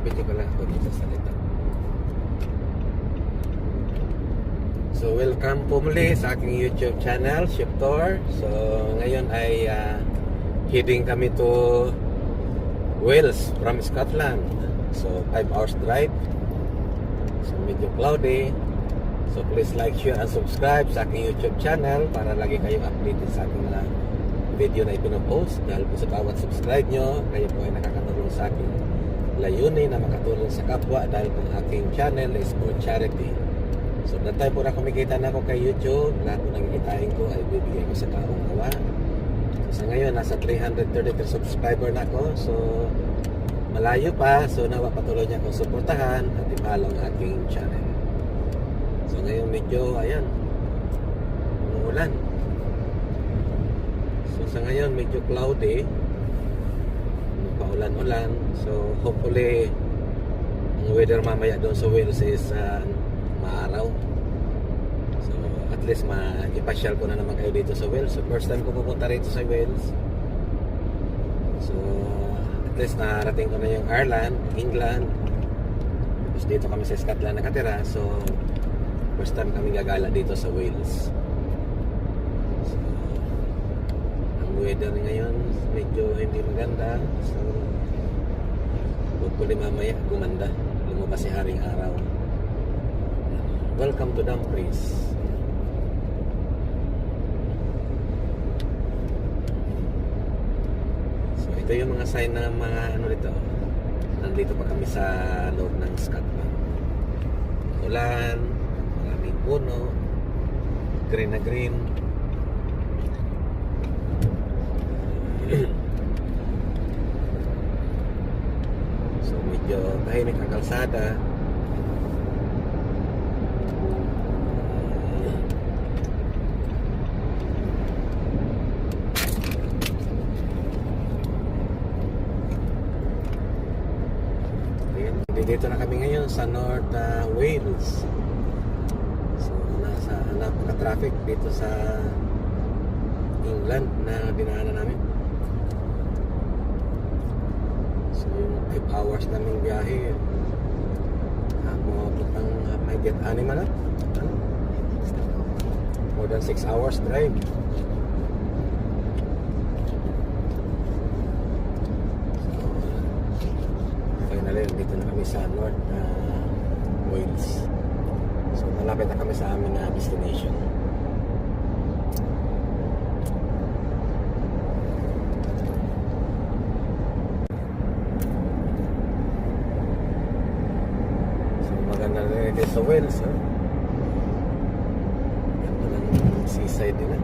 Video ko lang ako dito sa salita. So welcome po muli sa aking YouTube channel, Shiftor. So ngayon ay heading kami to Wales from Scotland. So 5 hours drive. So medyo cloudy. So please like, share, and subscribe sa aking YouTube channel para lagi kayong updated sa aking mga video na ipinopost. Dahil po sa bawat subscribe nyo, kayo po ay nakakatulong sa aking layunin na makatulong sa kapwa dahil po aking channel is for charity. So that time po na kumikita na ako kay YouTube, lahat po nakikitain ko ay bibigay ko sa taong gawa. So sa ngayon, nasa 333 subscriber na ako. So malayo pa, so nawa patuloy niya akong suportahan at i-follow ang aking channel. So ngayon medyo, ayan, umuulan. So sa ngayon medyo cloudy, paulan-ulan. So hopefully ang weather mamaya doon sa Wales is maaraw. So at least ipasyal ko na naman kayo dito sa Wales. So first time ko pupunta rito sa Wales. So at least narating ko na yung Ireland, England. Tapos dito kami sa Scotland nakatira. So first time kami gagala dito sa Wales. So ang weather ngayon medyo hindi maganda. So hopefully mamaya gumanda, lumabas si haring araw. Welcome to Dumfries. So ito yung mga sign ng mga ano dito. Nandito pa kami sa loob ng Scotland. Ulan, maraming puno, green na green. So medyo tahimik ang kalsada. Dito na kami ngayon sa North Wales. So napaka-traffic dito sa England na dinaanan namin. So yung 5 hours naming biyahe, putang may get anima na, more than 6 hours drive. Dito na kami sa North Wales. So malapit na kami sa aming destination. So maganda rin dito sa Wales, ganda ng seaside nila.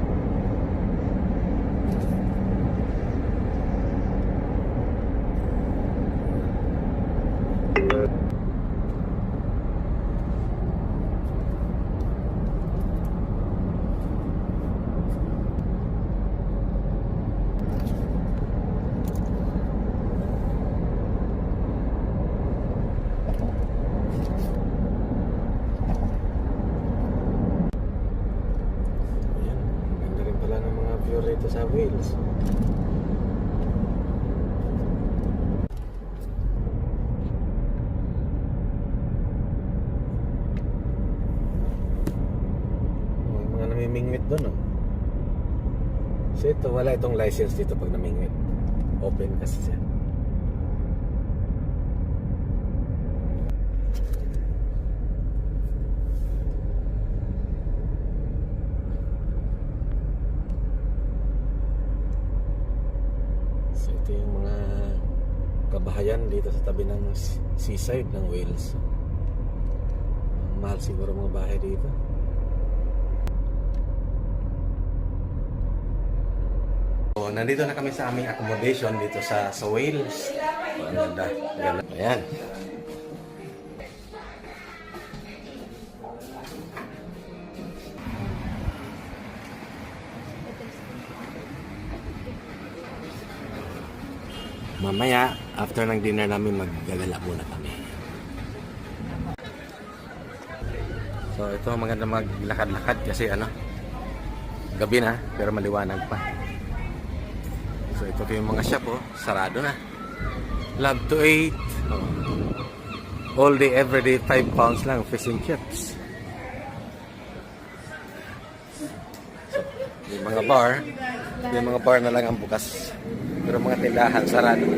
Rito sa Wales. May mga namimingwit doon, no? So ito, wala itong license dito pag namingwit. Open kasi siya. Ito yung mga kabahayan dito sa tabi ng seaside ng Wales. Mahal siguro mga bahay dito. So, nandito na kami sa aming accommodation dito sa Wales. Ang ganda. Ayan. Mamaya, after ng dinner namin, maggagala muna kami. So, ito maganda maglakad-lakad kasi gabi na, pero maliwanag pa. So, ito yung mga shop, sarado na. Love to eat. All day, everyday, 5 pounds lang, fish and chips. May mga bar na lang ang bukas. Pero mga tindahan, sarado na.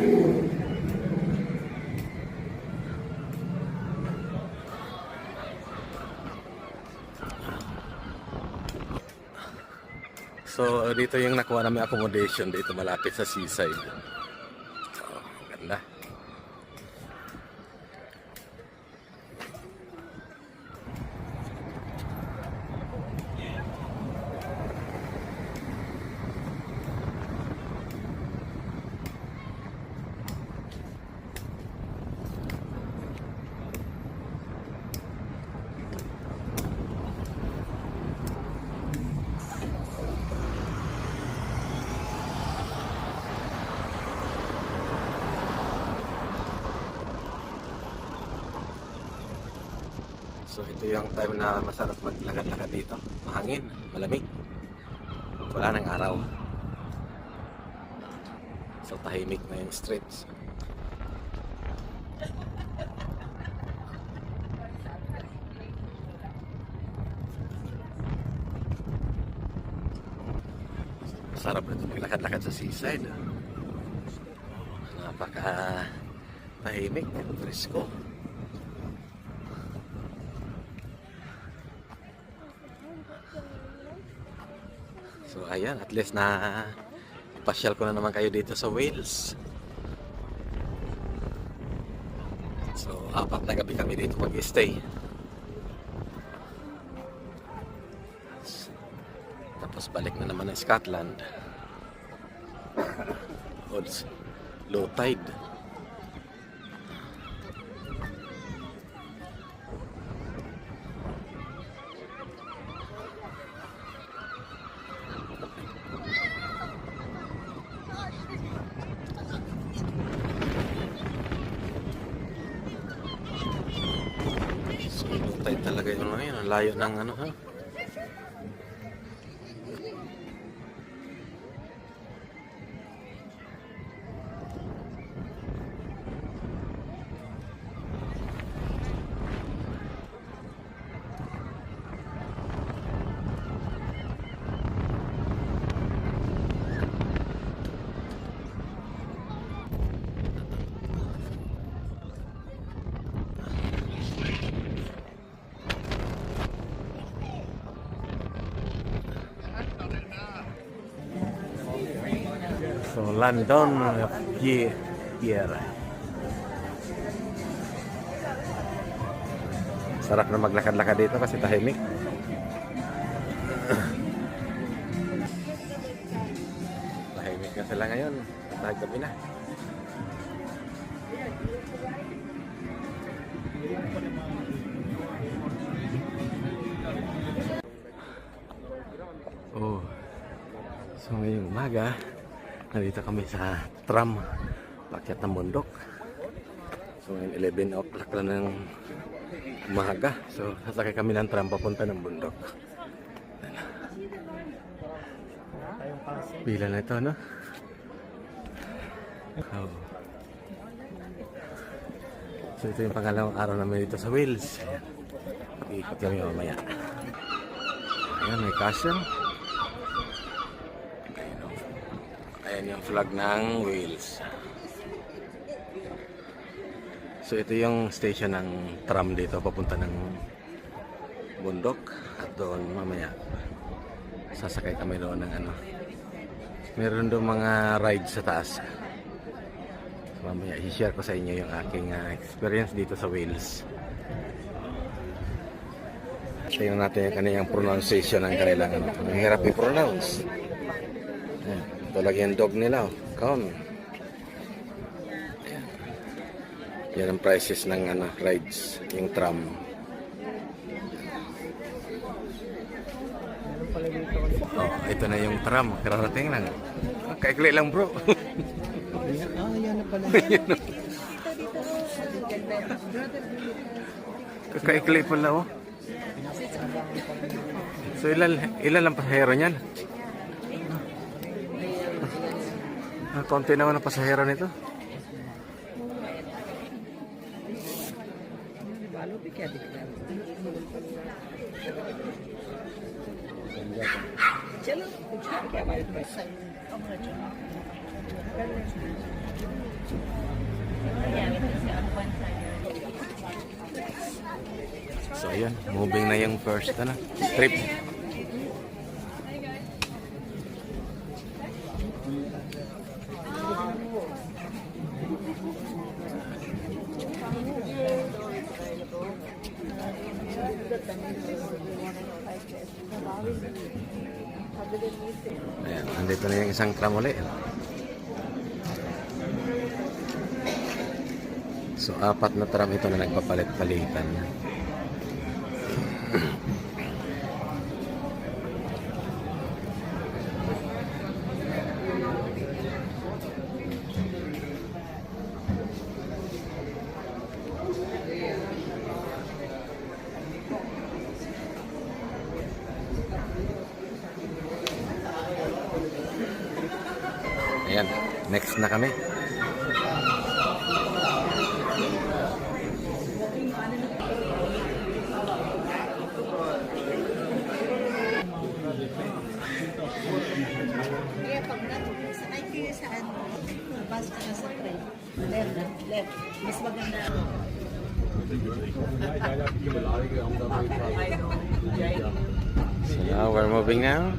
So, dito yung nakuha namin accommodation dito malapit sa seaside. So, ganda. So ito yung time na masarap maglakad-lakad dito. Mahangin, malamig. Wala nang araw. So tahimik na yung streets. Sarap na ito maglakad-lakad sa seaside. Napaka tahimik, presko. So ayan, at least na pasyal ko na naman kayo dito sa Wales. So 4 na gabi kami dito mag-stay. Tapos balik na naman ng Scotland. Odds, low tide. Talaga yung ano yun, ang layo ng ano ha. So London Pier. Sarap na maglakad-lakad dito kasi tahimik. Tahimik na sila ngayon. Naggabi na. Oh. So ngayong umaga, nandito kami sa tram pakyat ng bundok. So 11 o'clock lang ng umaga. So sasakay kami ng tram papunta ng bundok. Pila na ito, no? Oh. So ito yung pangalawang araw namin dito sa Wales. Ikot kami mamaya. Ayan, may castle. Ayan yung flag ng Wales. So ito yung station ng tram dito papunta ng bundok. At doon mamaya sasakay kami doon ng ano. Meron doon mga rides sa taas. So mamaya i-share ko sa inyo yung aking experience dito sa Wales. Tingnan natin yung kaniyang pronunciation ng kanilang ano. Mahirap i-pronounce. Ito lagi yung dog nila, oh. Count. Ayan. Yan ang prices ng ano, rides, yung tram. Oh, ito na yung tram, kararating lang. Kaikli lang, bro. Yan na pala. Kaikli pala, oh. So ilan lang pasahero niyan? Konti naman ang pasahero nito. आलू भी क्या दिख रहा है? चलो कुछ करके हमारे पास So ayan, moving na yung first trip. Ayan, andito na yung isang tram ulit. So, 4 na tram ito na nagpapalit-palitan. Ayan, next na kami. Kaya pag sakay kayo sa bus ka sa train, left, mas maganda. So now we're moving now.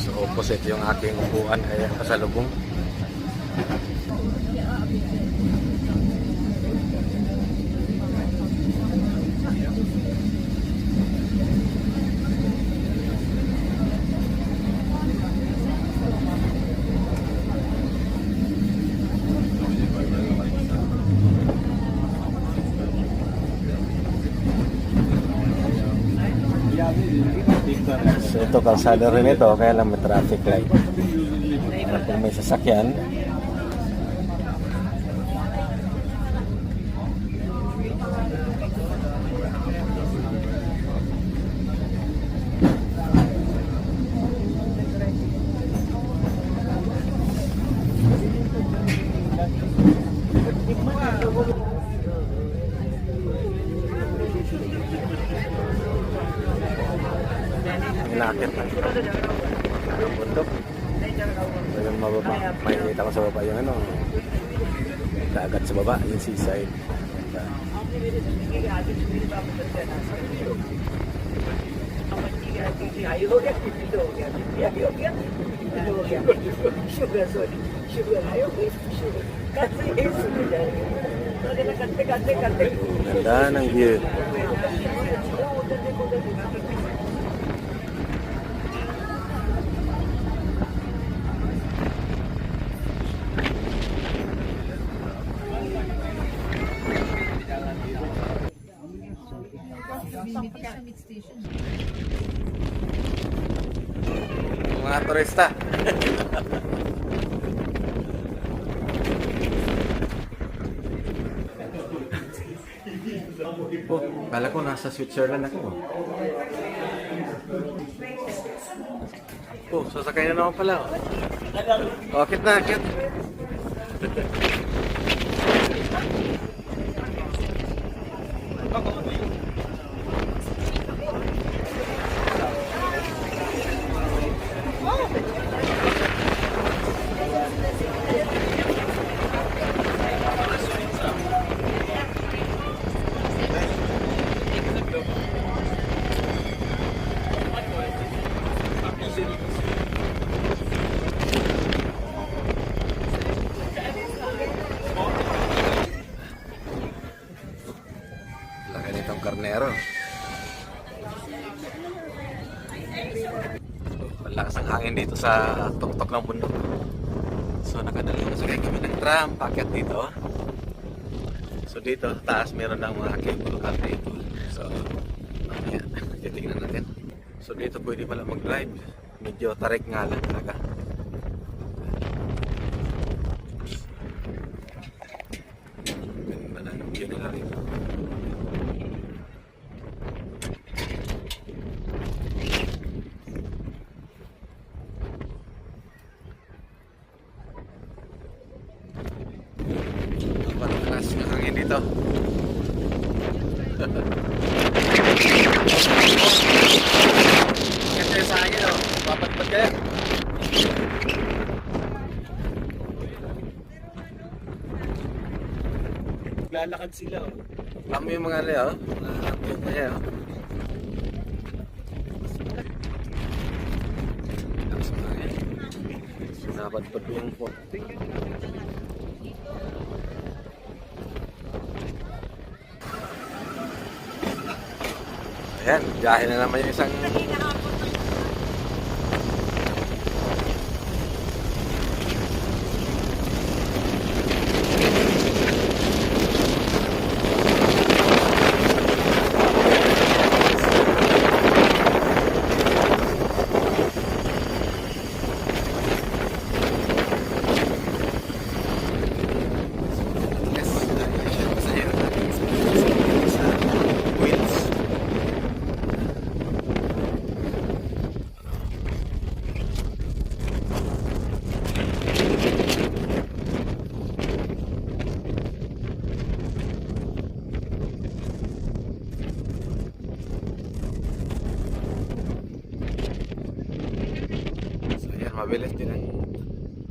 So opposite yung aking upuan ay pasalubong. So ito kalsada rin ito, kaya lang may traffic light. Para kung may sasakyan, inakit na ang bundok. Talagang mababa. Makikita ko sa baba yung dagat sa baba, yung seaside. Ganda ng view. Mga turista. Oh, kala ko nasa Switzerland ako. Oh, sasakay na naman pala. Oh, akit na, akit. Laki nitong karnero. Malakas ang hangin dito sa tuktok ng bundok. So nakadalawang sakay kami ng tram, packet dito. So dito, taas meron ng mga cable car dito. So, mamaya, titignan natin. So dito pwede pala mag-drive. Medyo tarik nga lang talaga. dito. Kasi sa akin, oh. Papatpat kayo. Lalakad sila. Oh. Alam mo yung mga ano, oh. Mga tungkol niya, oh. Napadpad ko yung phone. Ayan, biyahe na naman yung isang... Mabilis din ang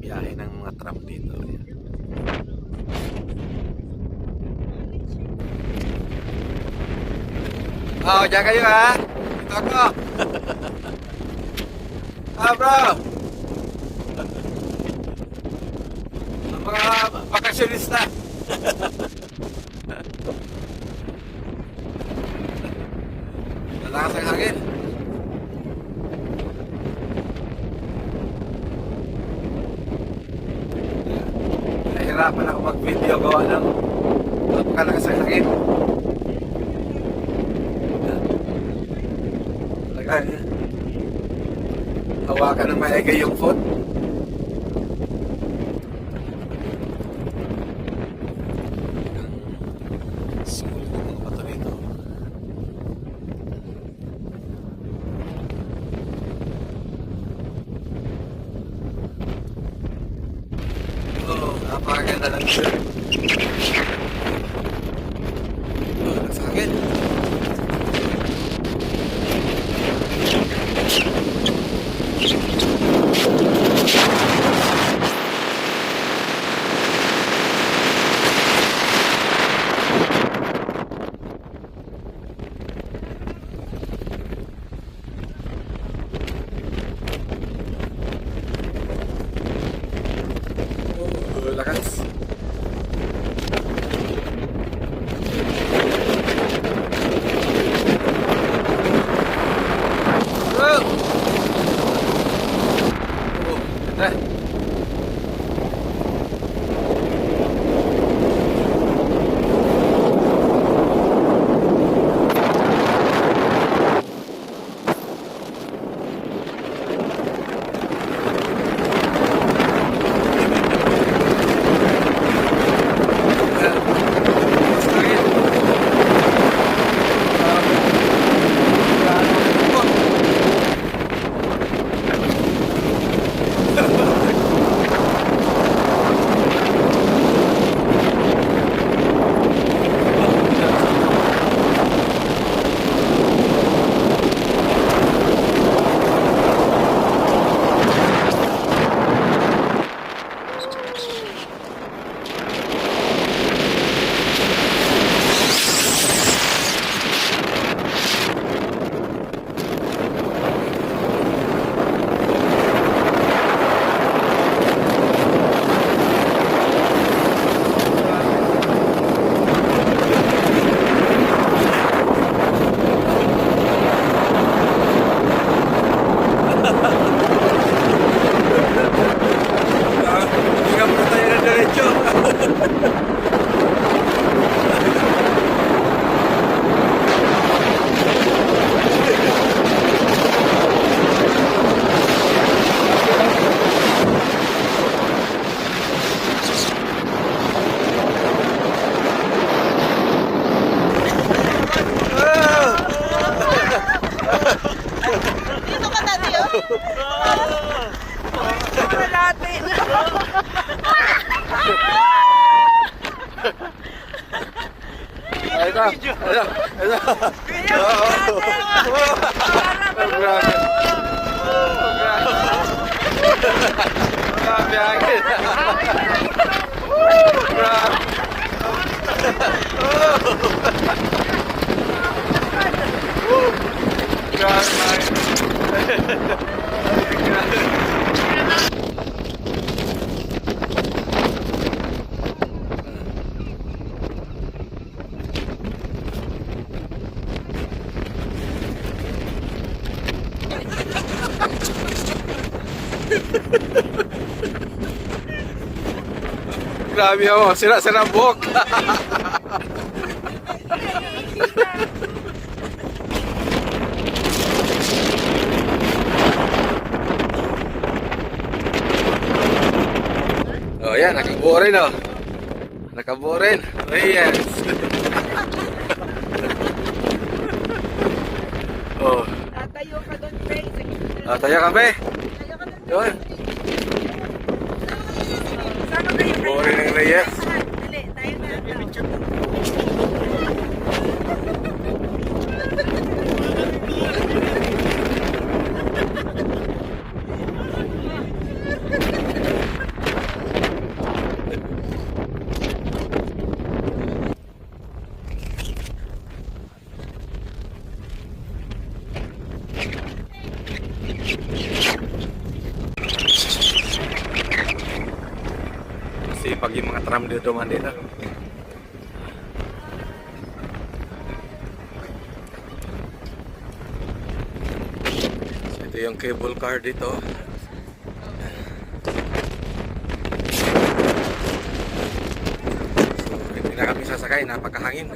biyahe ng mga tram dito. Ayan. Oh, dyan kayo ha. Dito ako. Bro. Ang mga bakasyonista. Lalakas ang hangin. Nahihirapan ako mag-video gawa ng napakalakas ang hangin. Talaga, hawakan ng maigay yung phone. Sumul ko mga bato nito. Oh, napakaganda lang siya. Oh, nasa akin. Lakas. Ano? Grabe. Grabe agad. Grabe. Grabe ako, sira-sira buhok. Oh yan, nakabuo rin oh. Nakabuo rin. Oh yes. Oh. Tatayo ka doon, Faye. Oh, tayo ka be. Tayo ka doon. Yun. Sama kayo. Buo rin ng Reyes. Dali, tayo na. Kasi pag yung mga tram dito man dito. So, ito yung cable car dito. So, hindi na kami sasakay, napakahangin.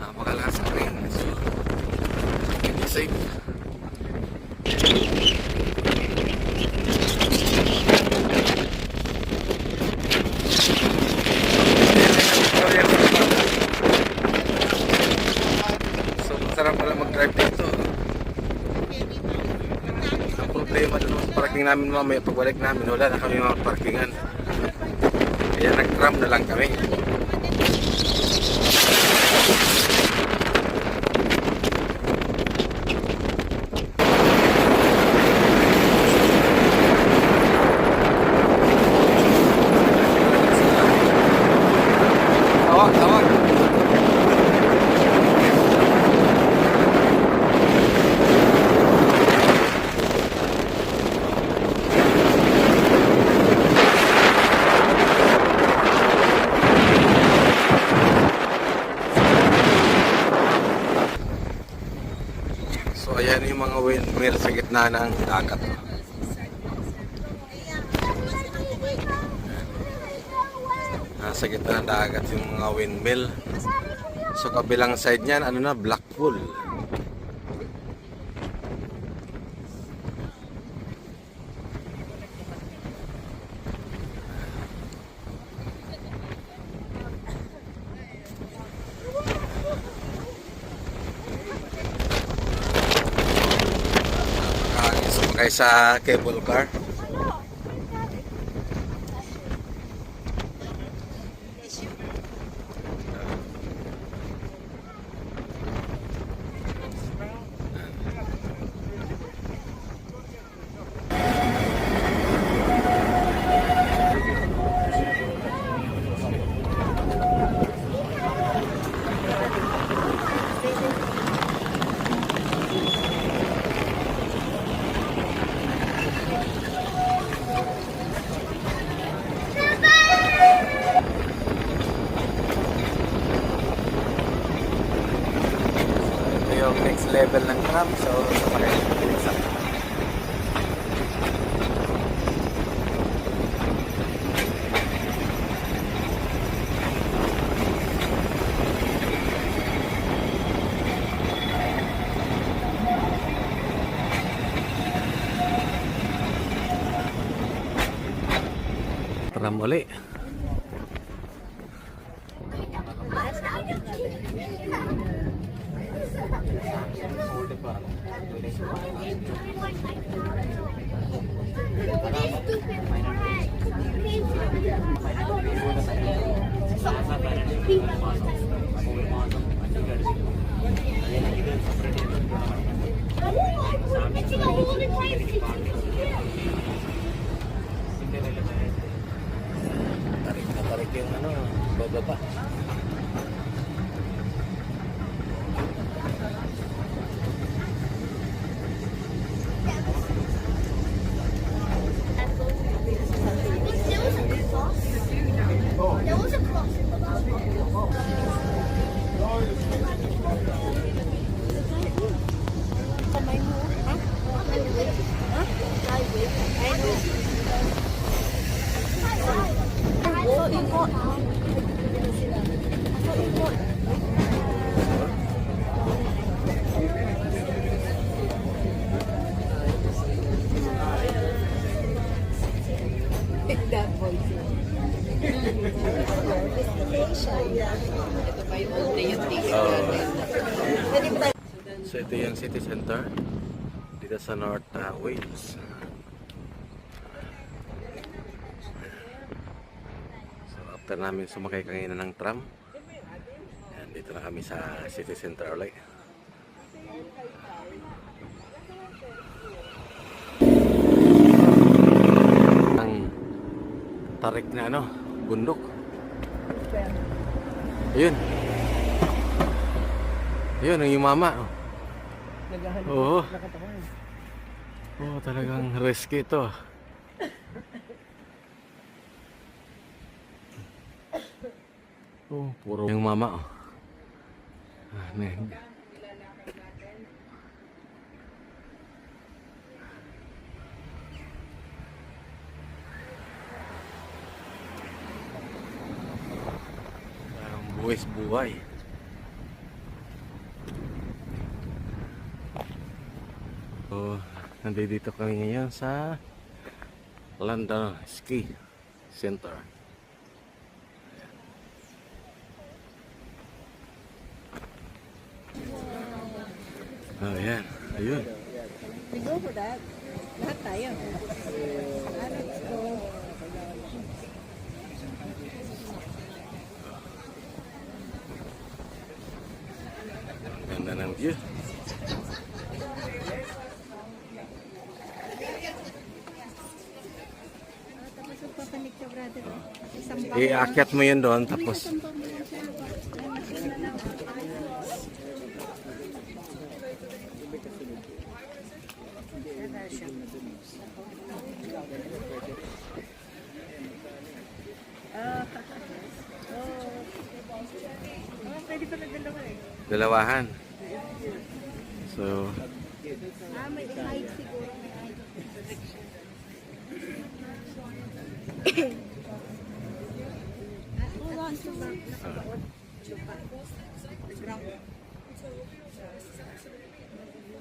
Napakalakas ng hangin. So, hindi safe. So, masarap pala mag-drive dito. Ang problema doon sa parking namin mamaya, pagbalik namin, wala na kami mga parkingan. Kaya nag-tram na lang kami. Tawag, tawag. So ayan yung mga windmill sa gitna ng dagat. Nasa gitna ng dagat yung mga windmill. So kabilang side niyan, ano na, Blackpool. Sumakay sa cable car. Yung next level ng tram, so sumakay sa tram uli. Tarik na tarik yung ano, bababa. There was a cross. Kamay mo, ha? Ha? Ay, no. So, ikot. So, ikot. That voice. Ito pa yung old day yung So ito yung city center dito sa North Wales. So after namin sumakay kanina ng tram, and dito na kami sa city center ulit. Ang tarik na ano, bundok. Ayun. Ayun, ang yumama. Oo. Oh, talagang risky ito. Oh, puro yung mama. Oh. Ah, neng. Parang buwis buhay. So, nandito kami ngayon sa London Ski Center. Oh, yan. Ayun. We go for that. Lahat tayo. Let's go. Ang ganda ng view. Tapos magpapanik ka, brother. Isang Iakyat mo yun doon, tapos pwede pa na dalawa eh. dalawahan. So, May height siguro. Hold on to back. Nakabaot. Ground.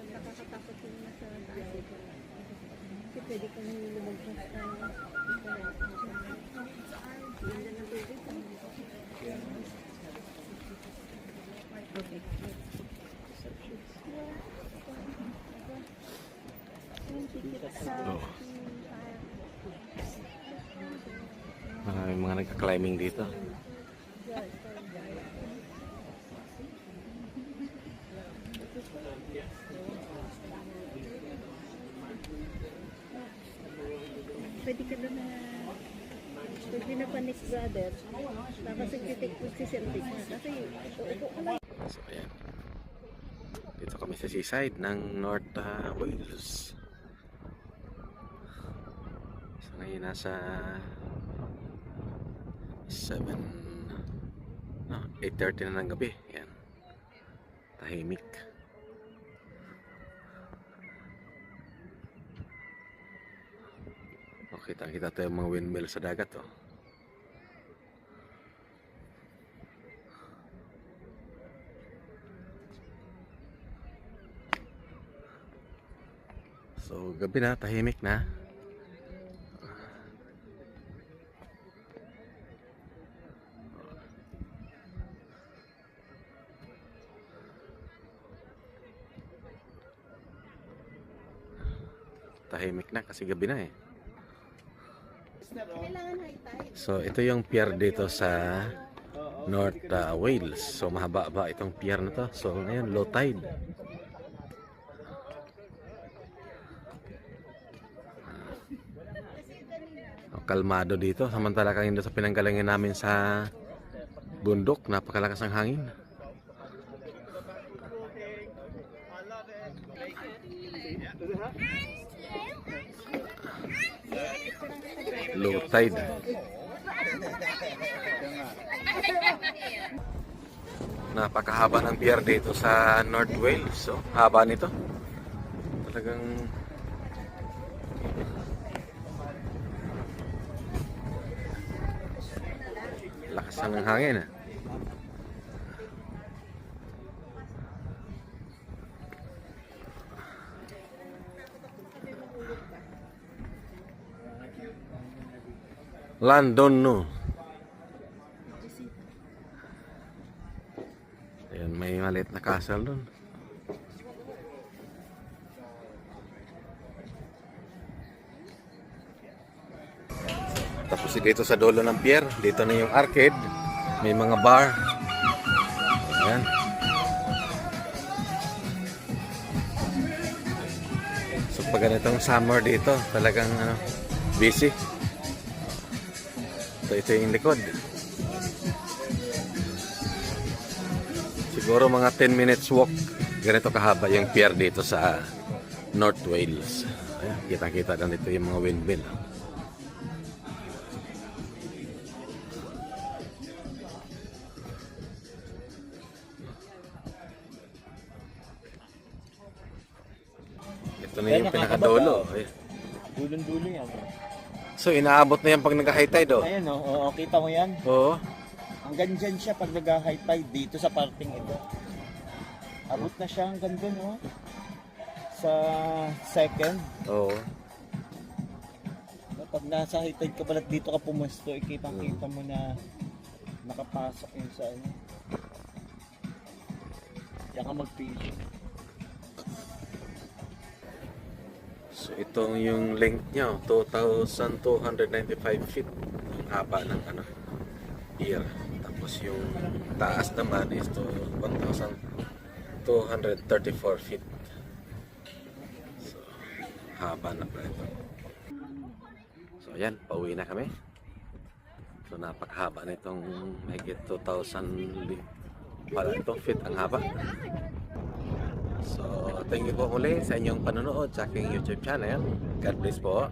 Nakakatakot yung nasa taas. Kasi pwede kang lumagpas na. Ganda ng tubig. Okay. oh. Maraming mga nagka-climbing dito. Pwede ka na pag pinapanik, brother, tapos nag-take po si selfie ka. Kasi upo ka lang. So, ayan. Dito kami sa seaside ng North Wales. So, ngayon nasa 8:30 na ng gabi. Ayan. Tahimik. Okay, kita tayo mga windmill sa dagat. Oh. So, gabi na, tahimik na. Tahimik na kasi gabi na eh. Kailangan high tide. So, ito yung pier dito sa North Wales. So, mahaba-haba itong pier na to. So, ngayon, low tide. kalmado dito. Samantala kanina sa pinanggalingan namin sa bundok, napakalakas ng hangin. Low tide. Napakahaba ng pier dito sa North Wales. So, haba nito. Talagang lakas ng hangin. London, no? Ayan, may maliit na castle doon. Tapos dito sa dulo ng pier, dito na yung arcade. May mga bar. Ayan. So pag ganitong summer dito, talagang busy. Ito yung likod. Siguro mga 10 minutes walk. Ganito kahaba yung pier dito sa North Wales. Ayan, kita-kita lang dito yung mga windmill. Ito na yung pinakadulo. Dulong-dulo yan. So inaabot na yan pag nag-high tide, oh. Ayan, oh. Oo, kita mo yan. Oo. Hanggang dyan siya pag nag-high tide dito sa parting ito. Abot na siya hanggang dun, oh. Sa second. Oo. Pag nasa high tide ka pala dito ka pumusto, ikitang-kita mo na nakapasok yun sa ano. Diyan ka mag-fishing. So ito yung length niya, 2,295 feet ang haba ng pier. Tapos yung taas naman is 1,234 feet. So haba na pala ito. So ayan, pauwi na kami. So napakahaba nitong mahigit 2,000 feet ang haba. So, thank you po muli sa inyong panonood sa aking YouTube channel. God bless po.